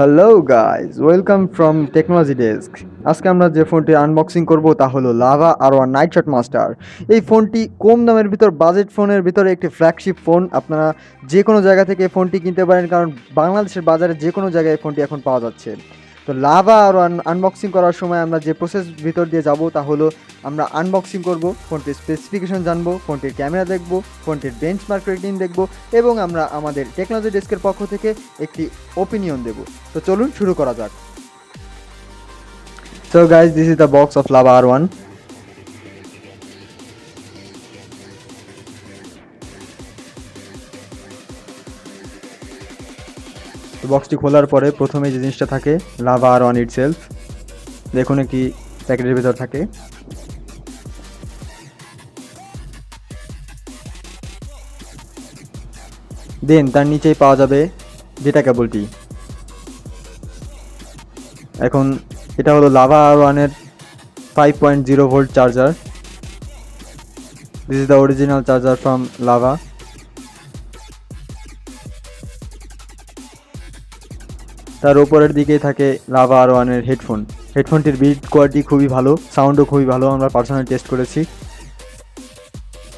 Hello guys, welcome from technology desk. আজকে আমরা যে ফোনটি আনবক্সিং করব তা হলো লাভা R1 নাইটশট মাস্টার। এই ফোনটি কম দামের ভিতর বাজেট ফোনের ভিতরে একটি ফ্ল্যাগশিপ ফোন। আপনারা যে কোনো জায়গা থেকে এই ফোনটি কিনতে পারেন, কারণ বাংলাদেশের বাজারে যে কোনো জায়গায় এই ফোনটি এখন পাওয়া যাচ্ছে। তো লাভা R1 আনবক্সিং করার সময় আমরা যে প্রসেস ভিতর দিয়ে যাব তা হলো আমরা আনবক্সিং করব, ফোনটির স্পেসিফিকেশন জানবো, ফোনটির ক্যামেরা দেখব, ফোনটির বেঞ্চমার্ক রেটিং দেখব এবং আমরা আমাদের টেকনোলজি ডেস্কের পক্ষ থেকে একটি ওপিনিয়ন দেব। তো চলুন শুরু করা যাক। So guys, this is the box of lava R1। তো বক্সটি খোলার পরে প্রথমে যে জিনিসটা থাকে লাভা R1 ইটসেলফ, দেখুন একটি প্যাকেটের ভিতর থাকে। দেন তার নিচেই পাওয়া যাবে ডেটা কেবলটি। এখন এটা হলো লাভা R1 এর 5.0 volt charger. This is the original charger from lava. তার উপরের দিকেই থাকে লাভা R1 এর হেডফোনটির বিল্ড কোয়ালিটি খুবই ভালো, সাউন্ডও খুবই ভালো, আমরা পার্সোনালি টেস্ট করেছি।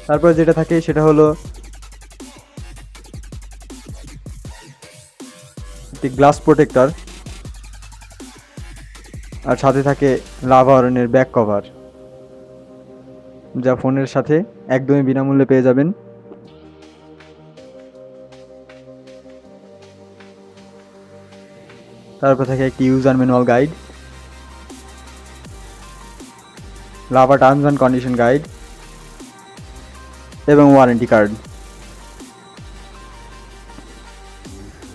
তারপরে যেটা থাকে সেটা হলো একটি গ্লাস প্রোটেক্টর, আর সাথে থাকে লাভা R1 এর ব্যাক কভার, যা ফোনের সাথে একদমই বিনামূল্যে পেয়ে যাবেন। তারপর থাকে একটি user manual guide, Lava terms and condition guide এবং warranty card.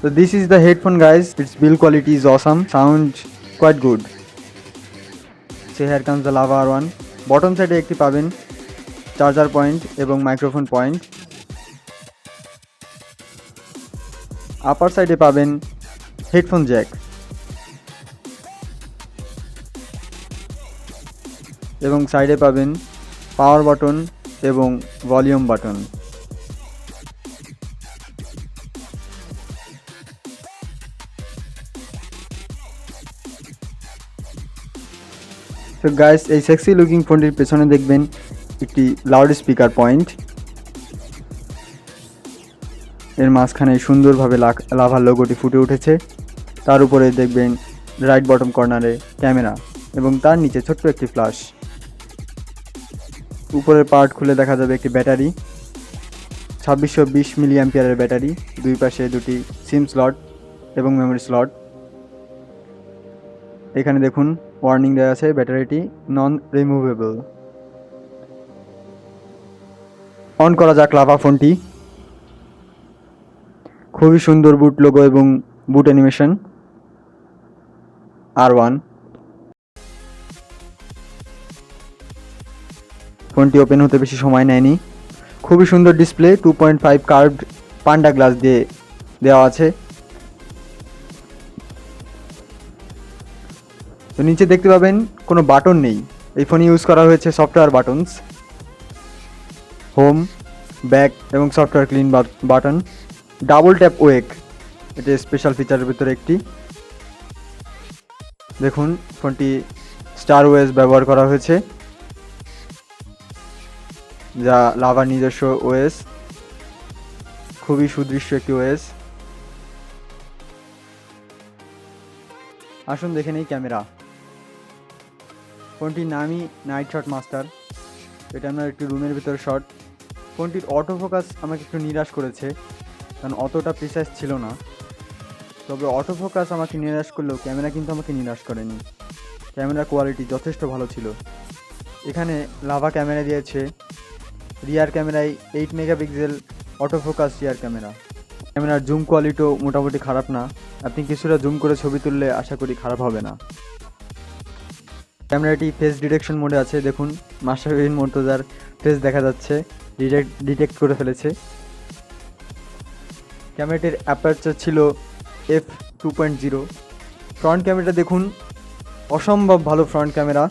So this is the headphone guys, its build quality is awesome, sound quite good. So here comes the Lava R1. Bottom side একটি পাবেন charger point এবং microphone point. আপার সাইডে পাবেন headphone Jack এবং সাইডে পাবেন power button এবং volume button. তো গাইস, এই সেক্সি লুকিং ফোনটির পেছনে দেখবেন একটি লাউড স্পিকার পয়েন্ট, এর মাঝখানে সুন্দরভাবে লাভার লোগোটি ফুটে উঠেছে। তার উপরে দেখবেন রাইট বটম কর্নারে ক্যামেরা এবং তার নিচে ছোট্ট একটি ফ্ল্যাশ। উপরের পার্ট খুলে দেখা যাবে একটি ব্যাটারি, 2620 মিলি অ্যাম্পিয়ারের ব্যাটারি, দুই পাশে দুটি সিম স্লট এবং মেমোরি স্লট। এখানে দেখুন ওয়ার্নিং দেওয়া আছে, ব্যাটারিটি নন রিমুভেবল। অন করা যাক লাভা ফোনটি। খুবই সুন্দর বুট লোগো এবং বুট অ্যানিমেশন R1। ফোনটি ওপেন হতে বেশি সময় নেয়নি। খুবই সুন্দর ডিসপ্লে, 2.5 কার্ভড পান্ডা গ্লাস দিয়ে দেওয়া আছে। তো নিচে দেখতে পাবেন কোনো বাটন নেই, এই ফোনে ইউজ করা হয়েছে সফটওয়্যার বাটনস, হোম, ব্যাক এবং software clean button. Double tap wake, এটা স্পেশাল ফিচারের ভিতরে একটি। দেখুন ফোনটি স্টার ওএস ব্যবহার করা হয়েছে, যা লাভার নিজস্ব ওএস, খুবই সুদৃশ্য একটি ওএস। আসুন দেখে নেই ক্যামেরা। ফোনটির নামই নাইটশট মাস্টার, এটা আমার একটি রুমের ভিতরে শট। ফোনটির অটো ফোকাস আমাকে একটু নিরাশ করেছে, কারণ অতটা প্রিসাইজ ছিল না। তবে অটো ফোকাস আমাকে নিরাশ করলেও ক্যামেরা কিন্তু আমাকে নিরাশ করেনি, ক্যামেরার কোয়ালিটি যথেষ্ট ভালো ছিল। এখানে লাভা ক্যামেরা দিয়েছে, রিয়ার ক্যামেরায় 8 megapixel auto focus rear camera. ক্যামেরার জুম কোয়ালিটিও মোটামুটি খারাপ না, আপনি কিছুটা জুম করে ছবি তুললে আশা করি খারাপ হবে না। ক্যামেরাটি ফেস ডিটেকশন মোডে আছে, দেখুন মাশরাফি মুর্তজার ফেস দেখা যাচ্ছে, ডিটেক্ট করে ফেলেছে। ক্যামেরাটির অ্যাপারচার ছিল f2.0। ফ্রন্ট ক্যামেরাটা দেখুন, অসম্ভব ভালো ফ্রন্ট ক্যামেরা,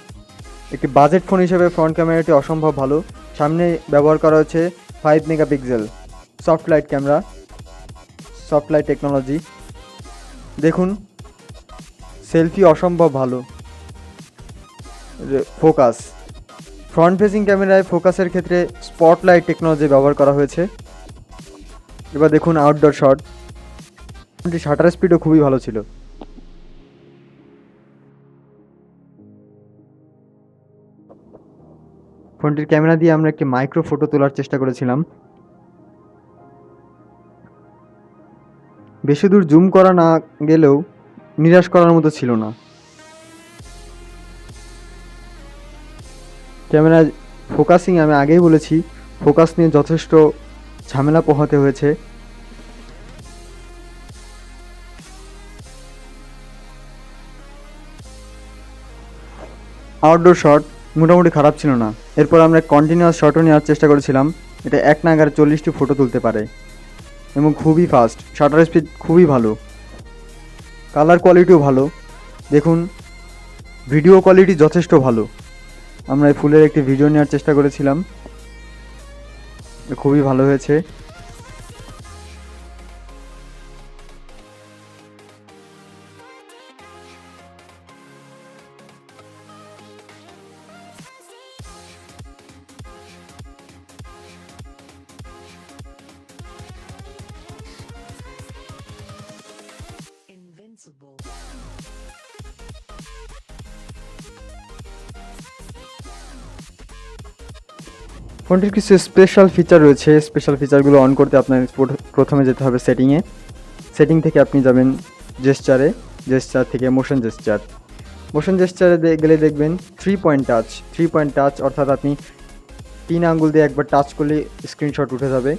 একটি বাজেট ফোন হিসেবে ফ্রন্ট ক্যামেরাটি অসম্ভব ভালো। সামনে ব্যবহার করা হচ্ছে 5 megapixel soft light camera, soft light technology. দেখুন সেলফি অসম্ভব ভালো। ফোকাস, ফ্রন্ট ফেসিং ক্যামেরায় ফোকাসের ক্ষেত্রে স্পটলাইট টেকনোলজি ব্যবহার করা হয়েছে। এবার দেখুন আউটডোর শট, শাটার স্পিডও খুবই ভালো ছিল। ফোনটির ক্যামেরা দিয়ে আমরা একটি মাইক্রো ফটো তোলার চেষ্টা করেছিলাম। বেশি দূর জুম করা না গেলেও নিরাশ করার মতো ছিল না। ক্যামেরা ফোকাসিং আমি আগেই বলেছি, ফোকাস নিয়ে যথেষ্ট ঝামেলা পোহাতে হয়েছে। আউটডোর শট মোটামুটি খারাপ ছিল না। এরপর আমরা কন্টিনিউয়াস শটও নেওয়ার চেষ্টা করেছিলাম। এটা এক নাগারে 40টি ফটো তুলতে পারে এবং খুবই ফাস্ট, শাটার স্পিড খুবই ভালো, কালার কোয়ালিটিও ভালো। দেখুন ভিডিও কোয়ালিটি যথেষ্ট ভালো। আমরা এই ফুলের একটি ভিডিও নেওয়ার চেষ্টা করেছিলাম, খুবই ভালো হয়েছে। Invincible. ফোনটির কিছু স্পেশাল ফিচার রয়েছে। স্পেশাল ফিচারগুলো অন করতে আপনার প্রথমে যেতে হবে সেটিংয়ে। সেটিং থেকে আপনি যাবেন জেস্চারে, জেস্চার থেকে মোশন জেস্চার। মোশন জেস্চারে গেলে দেখবেন 3 পয়েন্ট টাচ, অর্থাৎ আপনি 3 আঙ্গুল দিয়ে একবার টাচ করলে স্ক্রিনশট উঠে যাবে।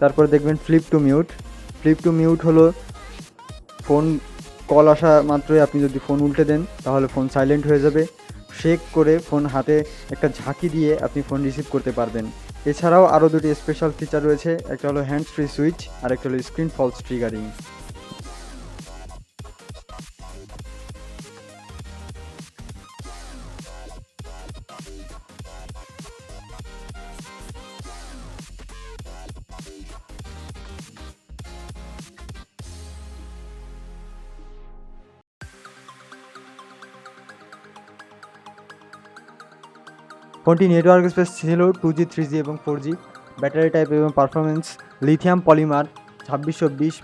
তারপর দেখবেন flip to mute. Flip to mute হলো ফোন কল আসা মাত্রই আপনি যদি ফোন উল্টে দেন তাহলে ফোন সাইলেন্ট হয়ে যাবে। শেক করে ফোন হাতে একটা ঝাঁকি দিয়ে আপনি ফোন রিসিভ করতে পারবেন। এছাড়াও আরও দুটি স্পেশাল ফিচার রয়েছে, একটা হলো হ্যান্ডস ফ্রি সুইচ আর একটা হলো স্ক্রিন ফলস ট্রিগারিং। ফোনটি নেটওয়ার্ক স্পেস ছিল 2G 3G এবং 4G। ব্যাটারি টাইপ এবং performance lithium polymer 2620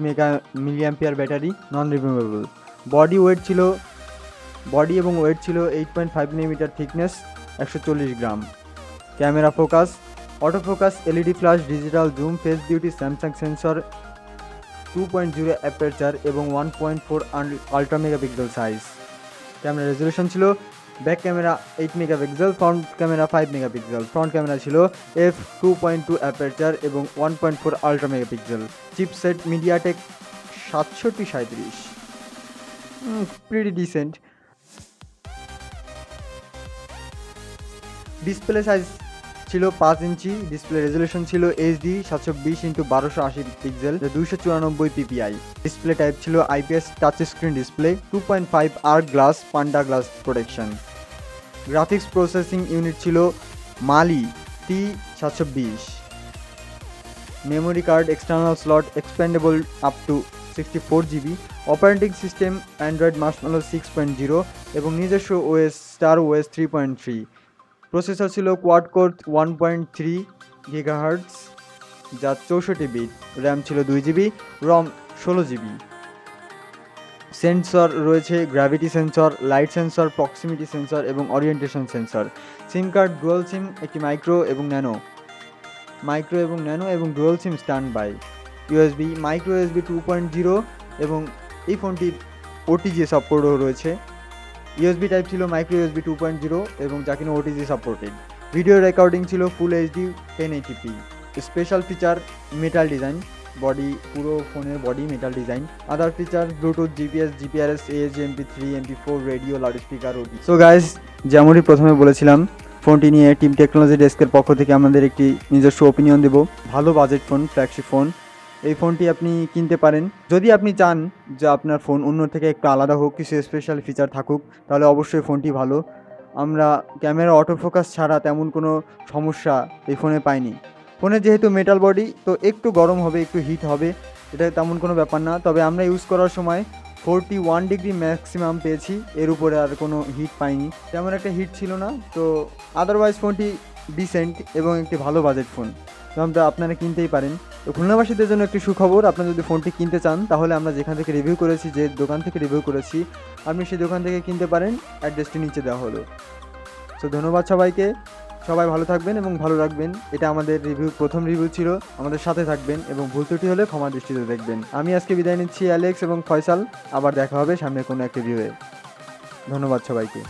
milliampere battery, non removable. Body এবং ওয়েট ছিল 8.5 millimetre thickness, 140 gram. Camera focus, auto focus, LED flash, digital zoom, face beauty, Samsung sensor, 2.0 aperture এবং 1.4 ultra megapixel size. Camera resolution ছিল back camera 8 megapixel, front camera 5 megapixel. Front camera ছিল f2.2 aperture এবং 1.4 ultra megapixel. Chipset MediaTek 6737, pretty decent. Display size ছিল 5 inch. Display resolution ছিল HD 720x1280 pixel, 294 ppi। Display type ছিল IPS touch screen display, 2.5 arc glass Panda glass protection. Graphics processing unit ছিল Mali T720। Memory card external slot expandable up to 64GB। Operating system Android Marshmallow 6.0 এবং নিজস্ব OS Star OS 3.3। Processor ছিল quad core 1.3 GHz যা 64 bit. RAM ছিল 2GB, ROM 16GB। Sensor রয়েছে gravity sensor, light sensor, proximity sensor এবং orientation sensor. SIM card dual SIM, একটি micro এবং nano এবং dual SIM standby. USB, micro USB 2.0 এবং এই ফোনটির OTG সাপোর্টও রয়েছে। ইউএসবি টাইপ ছিল মাইক্রো ইউএসবি 2.0 এবং যা কিনা OTG সাপোর্টেড। ভিডিও রেকর্ডিং ছিল full HD 1080p। Special feature metal design, পুরো ফোনের body metal design. Other feature Bluetooth, GPS, GPRS, AAC, MP3, MP4, radio, loud speaker, OTG। So guys, যেমনই প্রথমে বলেছিলাম, ফোনটি নিয়ে টিম টেকনোলজি ডেস্কের পক্ষ থেকে আমাদের একটি নিজস্ব ওপিনিয়ন দেব। ভালো বাজেট ফোন, ফ্ল্যাগশিপ ফোন। এই ফোনটি আপনি কিনতে পারেন যদি আপনি চান যে আপনার ফোন অন্য থেকে একটু আলাদা হোক, কিছু স্পেশাল ফিচার থাকুক, তাহলে অবশ্যই ফোনটি ভালো। আমরা ক্যামেরা অটো ফোকাস ছাড়া তেমন কোনো সমস্যা এই ফোনে পাইনি। ফোনে যেহেতু মেটাল বডি, তো একটু গরম হবে, একটু হিট হবে, এটা তেমন কোনো ব্যাপার না। তবে আমরা ইউজ করার সময় 41 ডিগ্রি ম্যাক্সিমাম পেয়েছি, এর উপরে আর কোনো হিট পাইনি, তেমন একটা হিট ছিল না। তো আদারওয়াইজ ফোনটি ডিসেন্ট এবং একটি ভালো বাজেট ফোন, তো আপনারা কিনতেই পারেন। তো খুলনাবাসীদের জন্য একটি সুখবর, আপনারা যদি ফোনটি কিনতে চান তাহলে আমরা যেখান থেকে রিভিউ করেছি, যে দোকান থেকে রিভিউ করেছি, আপনি সেই দোকান থেকে কিনতে পারেন, অ্যাড্রেসটি নিচে দেওয়া হলো। তো ধন্যবাদ সবাইকে, সবাই ভালো থাকবেন এবং ভালো রাখবেন। এটা আমাদের প্রথম রিভিউ ছিল, আমাদের সাথে থাকবেন এবং ভুল ত্রুটি হলে ক্ষমা দৃষ্টিতে দেখবেন। আমি আজকে বিদায় নিচ্ছি, অ্যালেক্স এবং ফয়সাল। আবার দেখা হবে সামনে কোনো একটা রিভিউয়ে। ধন্যবাদ সবাইকে।